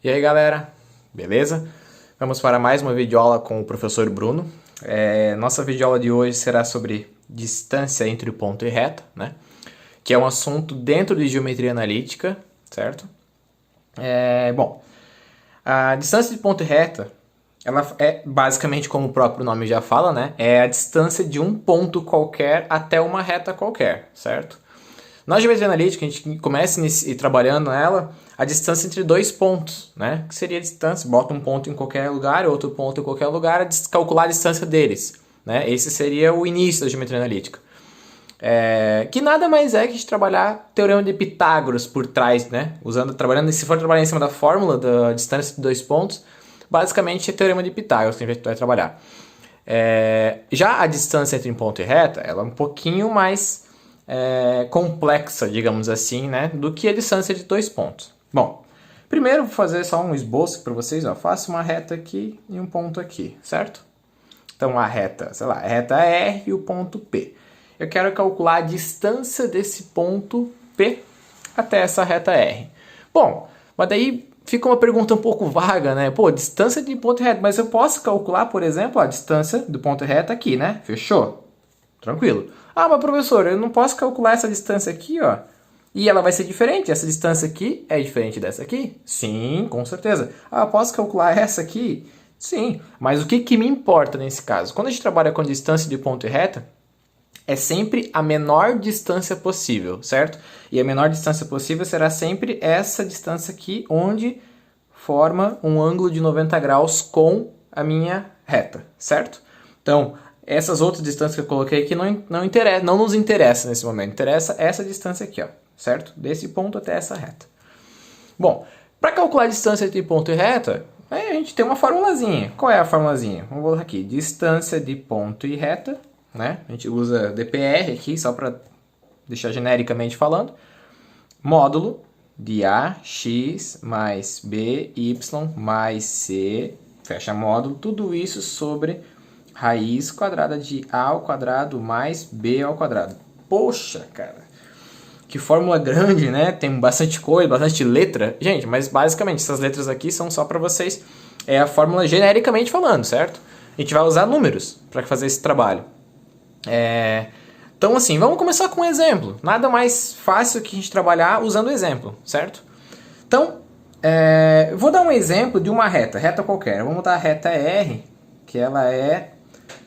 E aí galera, beleza? Vamos para mais uma videoaula com o professor Bruno. Nossa videoaula de hoje será sobre distância entre ponto e reta, né? Que é um assunto dentro de geometria analítica, certo? Bom, a distância de ponto e reta, ela é basicamente, como o próprio nome já fala, né? É a distância de um ponto qualquer até uma reta qualquer, certo? Na geometria analítica, a gente começa trabalhando ela a distância entre dois pontos, né? Que seria a distância, bota um ponto em qualquer lugar, outro ponto em qualquer lugar, calcular a distância deles, né? Esse seria o início da geometria analítica. Que nada mais é que a gente trabalhar teorema de Pitágoras por trás, né? Se for trabalhar em cima da fórmula da distância de dois pontos, basicamente é teorema de Pitágoras que a gente vai trabalhar. Já a distância entre um ponto e reta, ela é um pouquinho mais complexa, digamos assim, né, do que a distância de dois pontos. Bom, primeiro vou fazer só um esboço para vocês. Faço uma reta aqui e um ponto aqui, certo? Então a reta, sei lá, a reta R e o ponto P. Eu quero calcular a distância desse ponto P até essa reta R. Bom, mas daí fica uma pergunta um pouco vaga, né? Pô, distância de ponto e reta, mas eu posso calcular, por exemplo, a distância do ponto e reta aqui, né? Fechou? Tranquilo. Ah, mas professor, eu não posso calcular essa distância aqui, ó. E ela vai ser diferente. Essa distância aqui é diferente dessa aqui? Sim, com certeza. Ah, posso calcular essa aqui? Sim. Mas o que me importa nesse caso? Quando a gente trabalha com distância de ponto e reta, é sempre a menor distância possível, certo? E a menor distância possível será sempre essa distância aqui, onde forma um ângulo de 90 graus com a minha reta, certo? Então, essas outras distâncias que eu coloquei aqui não nos interessa nesse momento. Interessa essa distância aqui, ó, certo? Desse ponto até essa reta. Bom, para calcular a distância entre ponto e reta, a gente tem uma formulazinha. Qual é a formulazinha? Vamos colocar aqui, distância de ponto e reta, né? A gente usa dpr aqui, só para deixar genericamente falando. Módulo de ax mais by mais c, fecha módulo, tudo isso sobre raiz quadrada de a ao quadrado mais b ao quadrado. Poxa, cara, que fórmula grande, né? Tem bastante coisa, bastante letra. Gente, mas basicamente essas letras aqui são só para vocês. É a fórmula genericamente falando, certo? A gente vai usar números para fazer esse trabalho. Então assim, vamos começar com um exemplo. Nada mais fácil que a gente trabalhar usando o exemplo, certo? Então, eu vou dar um exemplo de uma reta qualquer. Vamos dar a reta R, que ela é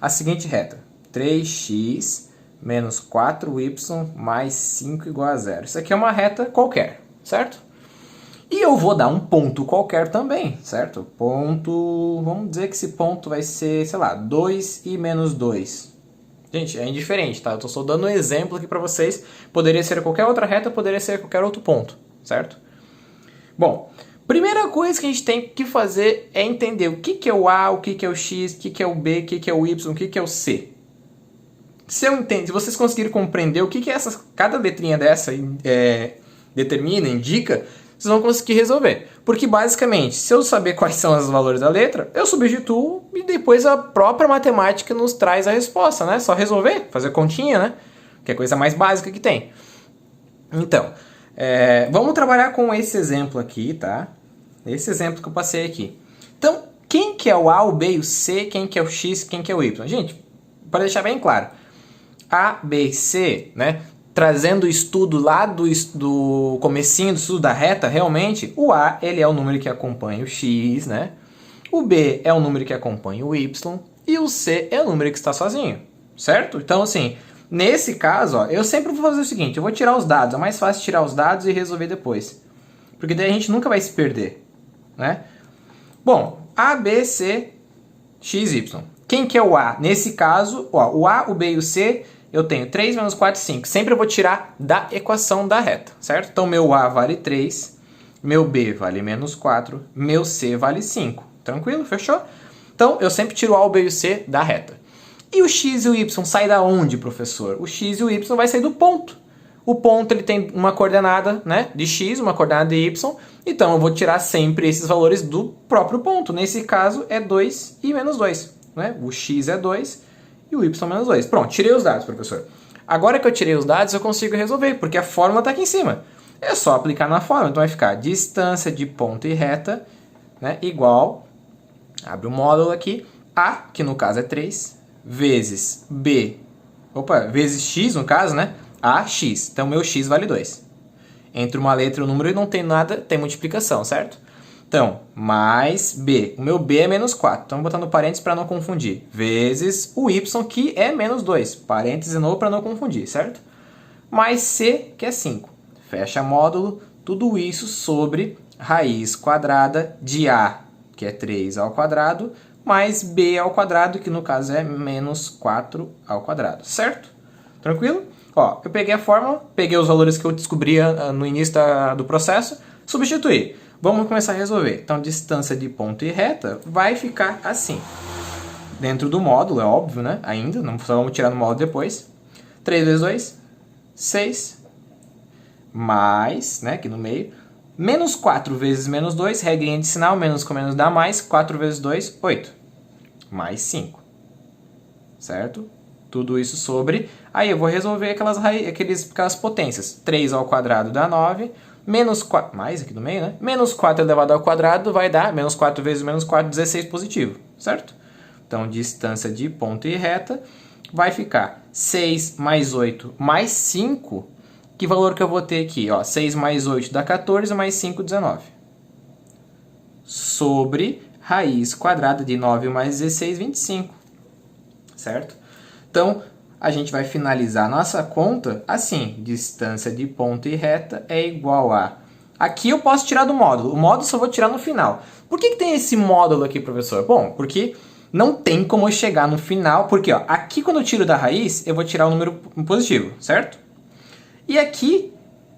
a seguinte reta: 3x menos 4y mais 5 igual a 0. Isso aqui é uma reta qualquer, certo? E eu vou dar um ponto qualquer também, certo? Ponto, vamos dizer que esse ponto vai ser, sei lá, 2 e menos 2. Gente, é indiferente, tá? Eu tô só dando um exemplo aqui pra vocês. Poderia ser qualquer outra reta, poderia ser qualquer outro ponto, certo? Bom, primeira coisa que a gente tem que fazer é entender o que é o A, o que é o X, o que é o B, o que é o Y, o que é o C. Se vocês conseguirem compreender o que cada letrinha dessa determina, indica, vocês vão conseguir resolver. Porque basicamente, se eu saber quais são os valores da letra, eu substituo e depois a própria matemática nos traz a resposta, né? Só resolver, fazer continha, né? Que é a coisa mais básica que tem. Então, vamos trabalhar com esse exemplo aqui, tá? Esse exemplo que eu passei aqui. Então, quem que é o A, o B e o C? Quem que é o X? Quem que é o Y? Gente, para deixar bem claro, A, B e C, né? Trazendo o estudo lá do comecinho do estudo da reta, realmente, o A ele é o número que acompanha o X, né? O B é o número que acompanha o Y e o C é o número que está sozinho, certo? Então, assim, nesse caso, ó, eu sempre vou fazer o seguinte, eu vou tirar os dados, é mais fácil tirar os dados e resolver depois, porque daí a gente nunca vai se perder, né? Bom, A, B, C, X, Y. Quem que é o A? Nesse caso, ó, o A, o B e o C, eu tenho 3 menos 4, 5. Sempre eu vou tirar da equação da reta, certo? Então, meu A vale 3, meu B vale menos 4, meu C vale 5. Tranquilo? Fechou? Então, eu sempre tiro o A, o B e o C da reta. E o X e o Y sai da onde, professor? O X e o Y vai sair do ponto. O ponto ele tem uma coordenada, né, de X, uma coordenada de Y. Então, eu vou tirar sempre esses valores do próprio ponto. Nesse caso, é 2 e menos 2. Né? O X é 2 e o Y menos 2. Pronto, tirei os dados, professor. Agora que eu tirei os dados, eu consigo resolver, porque a fórmula está aqui em cima. É só aplicar na fórmula. Então vai ficar distância de ponto e reta né, igual, abre o módulo aqui, A, que no caso é 3, vezes B, vezes X no caso, né, AX. Então, meu X vale 2. Entre uma letra e um número não tem nada, tem multiplicação, certo? Então, mais B. O meu B é menos 4. Então, botando parênteses para não confundir. Vezes o Y, que é menos 2. Parênteses de novo para não confundir, certo? Mais C, que é 5. Fecha módulo. Tudo isso sobre raiz quadrada de A, que é 3 ao quadrado, mais B ao quadrado, que no caso é menos 4 ao quadrado, certo? Tranquilo? Ó, eu peguei a fórmula, peguei os valores que eu descobria no início do processo, substituí. Vamos começar a resolver. Então, distância de ponto e reta vai ficar assim. Dentro do módulo, é óbvio, né? Ainda, não só vamos tirar no módulo depois. 3 vezes 2, 6. Mais, né, aqui no meio. Menos 4 vezes menos 2, regrinha de sinal, menos com menos dá mais. 4 vezes 2, 8. Mais 5. Certo? Tudo isso sobre... Aí eu vou resolver aquelas potências. 3 ao quadrado dá 9. Menos 4... Mais aqui no meio, né? Menos 4 elevado ao quadrado vai dar... Menos 4 vezes menos 4, 16 positivo. Certo? Então, distância de ponto e reta vai ficar 6 mais 8 mais 5. Que valor que eu vou ter aqui? Ó, 6 mais 8 dá 14, mais 5, 19. Sobre raiz quadrada de 9 mais 16, 25. Certo? Então, a gente vai finalizar a nossa conta assim. Distância de ponto e reta é igual a... Aqui eu posso tirar do módulo. O módulo só vou tirar no final. Por que tem esse módulo aqui, professor? Bom, porque não tem como eu chegar no final. Porque ó, aqui quando eu tiro da raiz, eu vou tirar o número positivo, certo? E aqui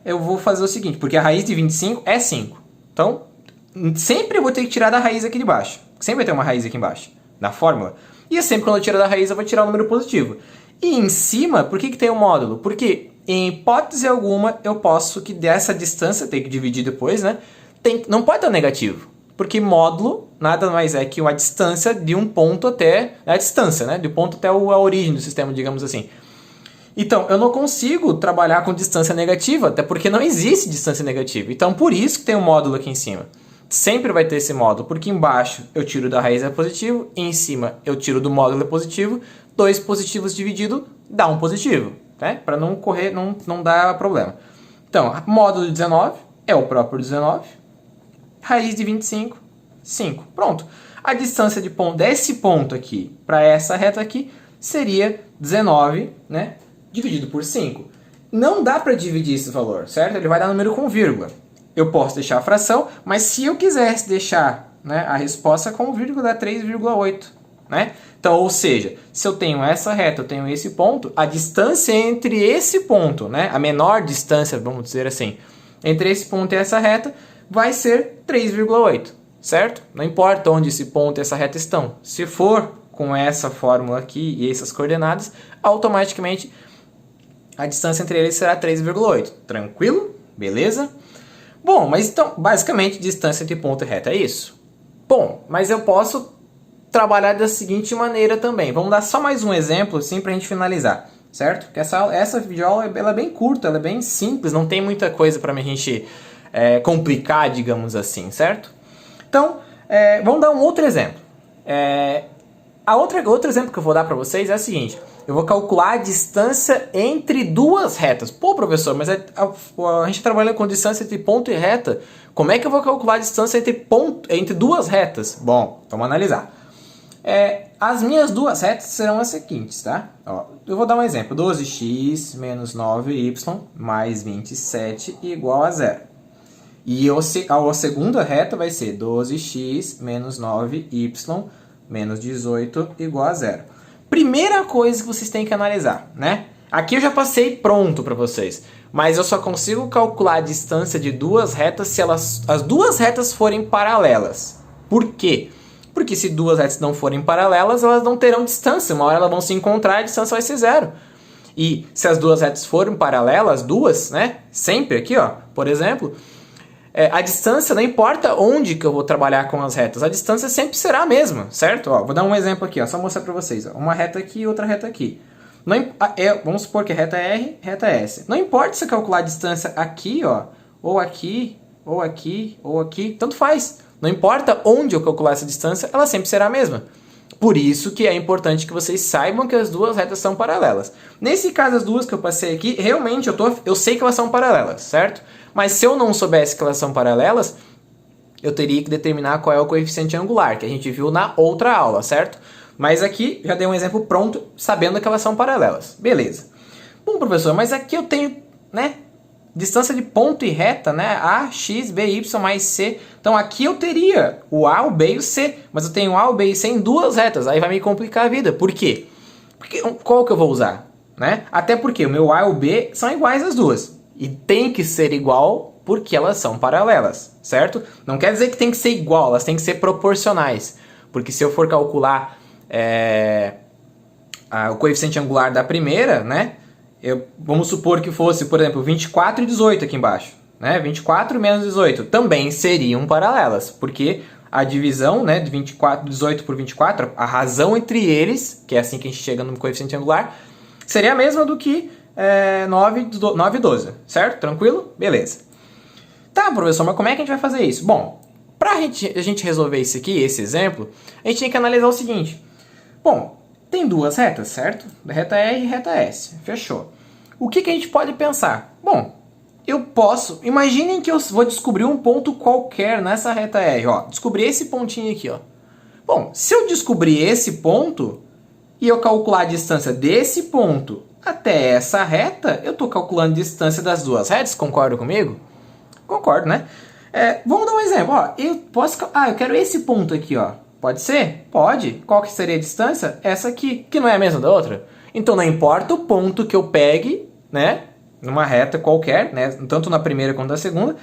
eu vou fazer o seguinte, porque a raiz de 25 é 5. Então, sempre eu vou ter que tirar da raiz aqui de baixo. Sempre vai ter uma raiz aqui embaixo, na fórmula. E sempre quando eu tiro da raiz, eu vou tirar o número positivo. E em cima, por que tem um módulo? Porque, em hipótese alguma, eu posso que dessa distância, tem que dividir depois, né? Não pode dar negativo. Porque módulo nada mais é que uma distância de um ponto até... a distância, né? De ponto até a origem do sistema, digamos assim. Então, eu não consigo trabalhar com distância negativa, até porque não existe distância negativa. Então, por isso que tem um módulo aqui em cima. Sempre vai ter esse módulo, porque embaixo eu tiro da raiz é positivo, e em cima eu tiro do módulo é positivo, 2 positivos dividido dá um positivo, né? Para não correr, não dar problema. Então, módulo de 19 é o próprio 19, raiz de 25, 5. Pronto. A distância de ponto desse ponto aqui para essa reta aqui seria 19, né? Dividido por 5. Não dá para dividir esse valor, certo? Ele vai dar número com vírgula. Eu posso deixar a fração, mas se eu quisesse deixar, né, a resposta com vírgula, dá 3,8. Né? Então, ou seja, se eu tenho essa reta, eu tenho esse ponto, a distância entre esse ponto, né, a menor distância, vamos dizer assim, entre esse ponto e essa reta, vai ser 3,8. Certo? Não importa onde esse ponto e essa reta estão. Se for com essa fórmula aqui e essas coordenadas, automaticamente a distância entre eles será 3,8. Tranquilo? Beleza? Bom, mas então, basicamente, distância entre ponto e reta é isso. Bom, mas eu posso trabalhar da seguinte maneira também. Vamos dar só mais um exemplo, assim, para a gente finalizar, certo? Porque essa videoaula ela é bem curta, ela é bem simples, não tem muita coisa para a gente complicar, digamos assim, certo? Então, vamos dar um outro exemplo. Outro exemplo que eu vou dar para vocês é o seguinte. Eu vou calcular a distância entre duas retas. Pô, professor, mas a gente trabalha com distância entre ponto e reta. Como é que eu vou calcular a distância entre duas retas? Bom, vamos analisar. As minhas duas retas serão as seguintes, tá? Ó, eu vou dar um exemplo. 12x menos 9y mais 27 igual a 0. E a segunda reta vai ser 12x menos 9y menos 18 igual a 0. Primeira coisa que vocês têm que analisar, né? Aqui eu já passei pronto para vocês, mas eu só consigo calcular a distância de duas retas se as duas retas forem paralelas. Por quê? Porque se duas retas não forem paralelas, elas não terão distância. Uma hora elas vão se encontrar e a distância vai ser 0. E se as duas retas forem paralelas, duas, né? Sempre aqui, ó, por exemplo... a distância, não importa onde que eu vou trabalhar com as retas, a distância sempre será a mesma, certo? Ó, vou dar um exemplo aqui, ó, só mostrar para vocês. Ó, uma reta aqui e outra reta aqui. Vamos supor que reta R, reta S. Não importa se eu calcular a distância aqui, ó, ou aqui, ou aqui, ou aqui, tanto faz. Não importa onde eu calcular essa distância, ela sempre será a mesma. Por isso que é importante que vocês saibam que as duas retas são paralelas. Nesse caso, as duas que eu passei aqui, realmente eu sei que elas são paralelas, certo? Mas se eu não soubesse que elas são paralelas, eu teria que determinar qual é o coeficiente angular, que a gente viu na outra aula, certo? Mas aqui já dei um exemplo pronto, sabendo que elas são paralelas. Beleza. Bom, professor, mas aqui eu tenho, né, distância de ponto e reta, né, A, X, B, Y mais C. Então aqui eu teria o A, o B e o C, mas eu tenho A, o B e C em duas retas, aí vai me complicar a vida. Por quê? Porque qual que eu vou usar? Né? Até porque o meu A e o B são iguais às duas. E tem que ser igual porque elas são paralelas, certo? Não quer dizer que tem que ser igual, elas têm que ser proporcionais. Porque se eu for calcular o coeficiente angular da primeira, né? Vamos supor que fosse, por exemplo, 24 e 18 aqui embaixo. Né? 24 menos 18 também seriam paralelas, porque a divisão, né, de 18 por 24, a razão entre eles, que é assim que a gente chega no coeficiente angular, seria a mesma do que 9 e 12, certo? Tranquilo? Beleza. Tá, professor, mas como é que a gente vai fazer isso? Bom, para a gente resolver isso aqui, esse exemplo, a gente tem que analisar o seguinte. Bom, tem duas retas, certo? Reta R e reta S. Fechou. O que a gente pode pensar? Bom, eu posso... Imaginem que eu vou descobrir um ponto qualquer nessa reta R. Ó, descobri esse pontinho aqui. Ó. Bom, se eu descobrir esse ponto e eu calcular a distância desse ponto até essa reta, eu estou calculando a distância das duas retas. Concorda comigo? Concordo, né? Vamos dar um exemplo. Ó, eu quero esse ponto aqui, ó. Pode ser? Pode. Qual que seria a distância? Essa aqui, que não é a mesma da outra. Então não importa o ponto que eu pegue, né, numa reta qualquer, né, tanto na primeira quanto na segunda.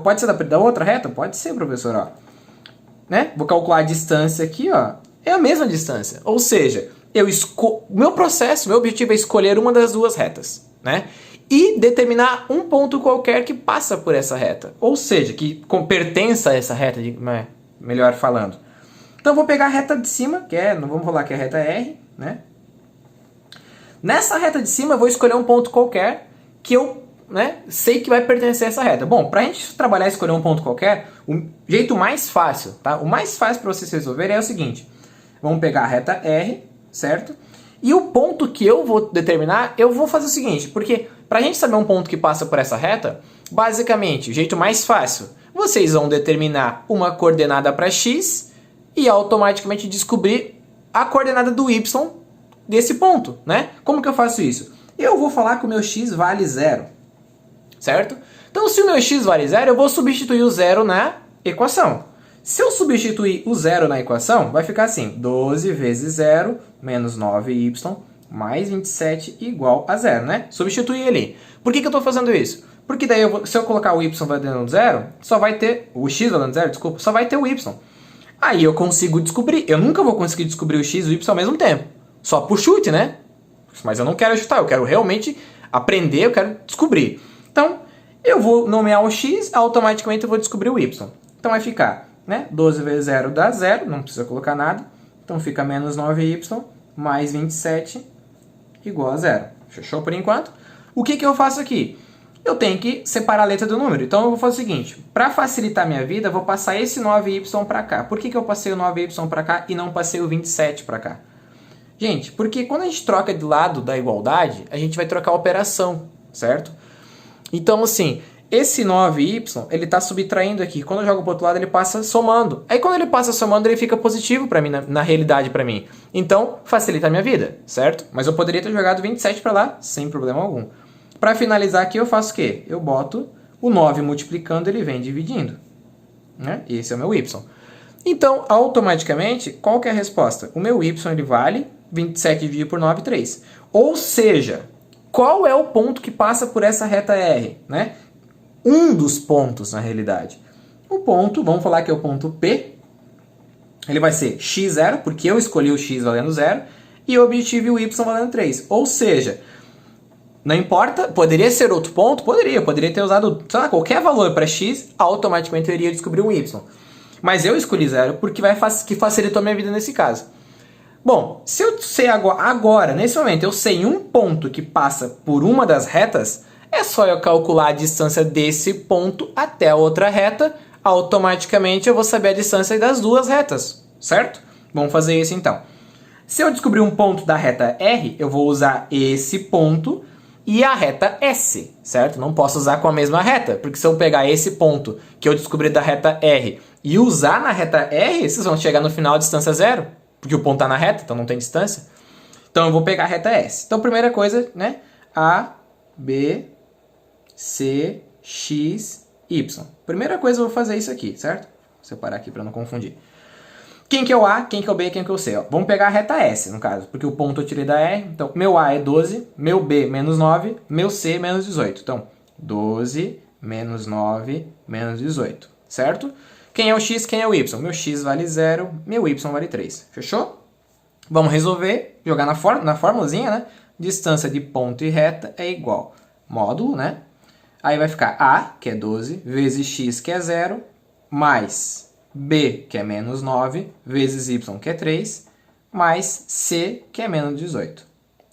Pode ser da outra reta? Pode ser, professor. Ó. Né? Vou calcular a distância aqui, ó. É a mesma distância. Ou seja, meu objetivo é escolher uma das duas retas, né? E determinar um ponto qualquer que passa por essa reta. Ou seja, que pertença a essa reta, melhor falando. Então eu vou pegar a reta de cima, vamos falar que é a reta R, né? Nessa reta de cima eu vou escolher um ponto qualquer que eu, né, sei que vai pertencer a essa reta. Bom, para a gente trabalhar e escolher um ponto qualquer, o jeito mais fácil, tá? O mais fácil para vocês resolverem é o seguinte. Vamos pegar a reta R, certo? E o ponto que eu vou determinar, eu vou fazer o seguinte, porque para a gente saber um ponto que passa por essa reta, basicamente, o jeito mais fácil, vocês vão determinar uma coordenada para x e automaticamente descobrir a coordenada do y desse ponto, né? Como que eu faço isso? Eu vou falar que o meu x vale 0, certo? Então, se o meu x vale 0, eu vou substituir o 0 na equação. Se eu substituir o 0 na equação, vai ficar assim, 12 vezes 0 menos 9y mais 27 igual a 0, né? Substituir ali. Por que eu estou fazendo isso? Porque daí, se eu colocar o y valendo 0, só vai ter... O x valendo 0, desculpa, só vai ter o y. Aí eu consigo descobrir. Eu nunca vou conseguir descobrir o x e o y ao mesmo tempo. Só por chute, né? Mas eu não quero chutar, eu quero realmente aprender, eu quero descobrir. Então, eu vou nomear o x, automaticamente eu vou descobrir o y. Então vai ficar, né? 12 vezes 0 dá 0, não precisa colocar nada. Então fica menos 9y mais 27 igual a 0. Fechou por enquanto? O que eu faço aqui? Eu tenho que separar a letra do número. Então eu vou fazer o seguinte, para facilitar minha vida, eu vou passar esse 9y para cá. Por que eu passei o 9y para cá e não passei o 27 para cá? Gente, porque quando a gente troca de lado da igualdade, a gente vai trocar a operação, certo? Então, assim, esse 9y, ele está subtraindo aqui. Quando eu jogo para o outro lado, ele passa somando. Aí, quando ele passa somando, ele fica positivo para mim, na realidade para mim. Então, facilita a minha vida, certo? Mas eu poderia ter jogado 27 para lá, sem problema algum. Para finalizar aqui, eu faço o quê? Eu boto o 9 multiplicando, ele vem dividindo. Né? Esse é o meu y. Então, automaticamente, qual que é a resposta? O meu y, ele vale 27 dividido por 9, 3. Ou seja, qual é o ponto que passa por essa reta R? Né? Um dos pontos, na realidade. O ponto, vamos falar que é o ponto P. Ele vai ser x0, porque eu escolhi o x valendo 0, e eu obtive o y valendo 3. Ou seja, não importa, poderia ser outro ponto? Poderia, eu poderia ter usado, sei lá, qualquer valor para x, automaticamente eu iria descobrir um y. Mas eu escolhi 0 porque que facilitou a minha vida nesse caso. Bom, se eu sei agora, nesse momento, eu sei um ponto que passa por uma das retas, é só eu calcular a distância desse ponto até a outra reta, automaticamente eu vou saber a distância das duas retas, certo? Vamos fazer isso então. Se eu descobrir um ponto da reta R, eu vou usar esse ponto e a reta S, certo? Não posso usar com a mesma reta, porque se eu pegar esse ponto que eu descobri da reta R e usar na reta R, vocês vão chegar no final a distância zero, porque o ponto está na reta, então não tem distância. Então eu vou pegar a reta S. Então primeira coisa, né? A, B, C, X, Y. Primeira coisa eu vou fazer isso aqui, certo? Vou separar aqui para não confundir. Quem que é o A, quem que é o B e quem que é o C? Ó, vamos pegar a reta S, no caso, porque o ponto eu tirei da R. Então, meu A é 12, meu B menos 9, meu C menos 18. Então, 12 menos 9 menos 18, certo? Quem é o X, quem é o Y? Meu X vale 0, meu Y vale 3. Fechou? Vamos resolver, jogar na formulazinha, né? Distância de ponto e reta é igual módulo, né? Aí vai ficar A, que é 12, vezes X, que é 0, mais B, que é menos 9, vezes Y, que é 3, mais C, que é menos 18,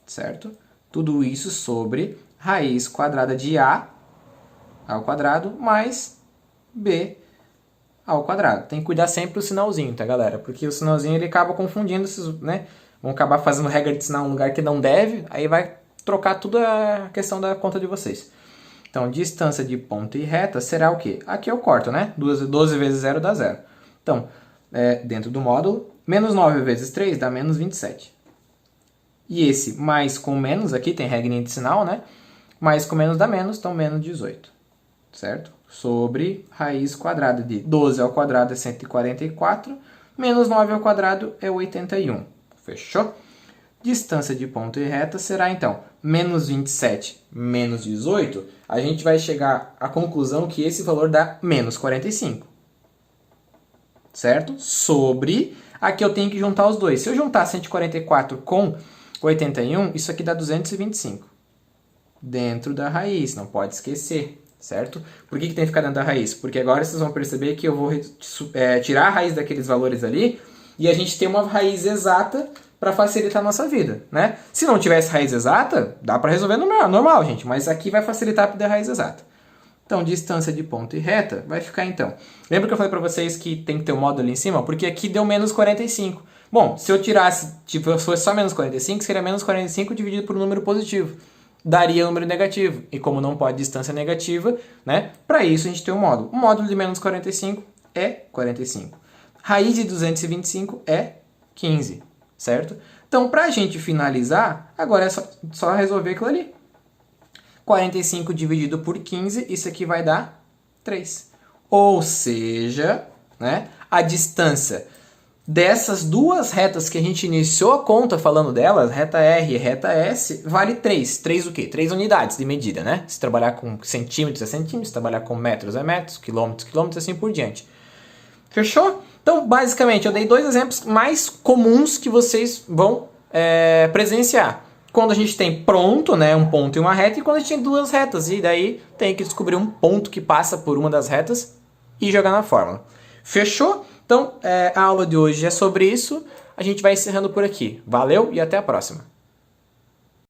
certo? Tudo isso sobre raiz quadrada de A ao quadrado mais B ao quadrado. Tem que cuidar sempre do sinalzinho, tá, galera? Porque o sinalzinho ele acaba confundindo, né? Vão acabar fazendo regra de sinal em um lugar que não deve, aí vai trocar toda a questão da conta de vocês. Então, distância de ponto e reta será o quê? Aqui eu corto, né? 12 vezes 0 dá 0. Então, dentro do módulo, menos 9 vezes 3 dá menos 27. E esse mais com menos, aqui tem regrinha de sinal, né? Mais com menos dá menos, então menos 18. Certo? Sobre raiz quadrada de 12 ao quadrado é 144, menos 9 ao quadrado é 81. Fechou? Distância de ponto e reta será, então, menos 27 menos 18. A gente vai chegar à conclusão que esse valor dá menos 45. Certo? Sobre, aqui eu tenho que juntar os dois. Se eu juntar 144 com 81, isso aqui dá 225. Dentro da raiz, não pode esquecer. Certo? Por que tem que ficar dentro da raiz? Porque agora vocês vão perceber que eu vou tirar a raiz daqueles valores ali e a gente tem uma raiz exata para facilitar a nossa vida, né? Se não tivesse raiz exata, dá para resolver normal, gente, mas aqui vai facilitar para ter raiz exata. Então, distância de ponto e reta vai ficar, então... Lembra que eu falei para vocês que tem que ter um módulo ali em cima? Porque aqui deu menos 45. Bom, se eu tirasse, tipo, se fosse só menos 45, seria menos 45 dividido por um número positivo. Daria um número negativo. E como não pode distância negativa, né? Para isso a gente tem um módulo. O módulo de menos 45 é 45. Raiz de 225 é 15, certo? Então, para a gente finalizar, agora é só resolver aquilo ali. 45 dividido por 15, isso aqui vai dar 3. Ou seja, né, a distância dessas duas retas que a gente iniciou a conta falando delas, reta R e reta S, vale 3. 3 o quê? 3 unidades de medida, né? Se trabalhar com centímetros é centímetros, se trabalhar com metros é metros, quilômetros, quilômetros, assim por diante. Fechou? Então, basicamente, eu dei dois exemplos mais comuns que vocês vão presenciar. Quando a gente tem pronto, né, um ponto e uma reta, e quando a gente tem duas retas. E daí tem que descobrir um ponto que passa por uma das retas e jogar na fórmula. Fechou? Então, a aula de hoje é sobre isso. A gente vai encerrando por aqui. Valeu e até a próxima.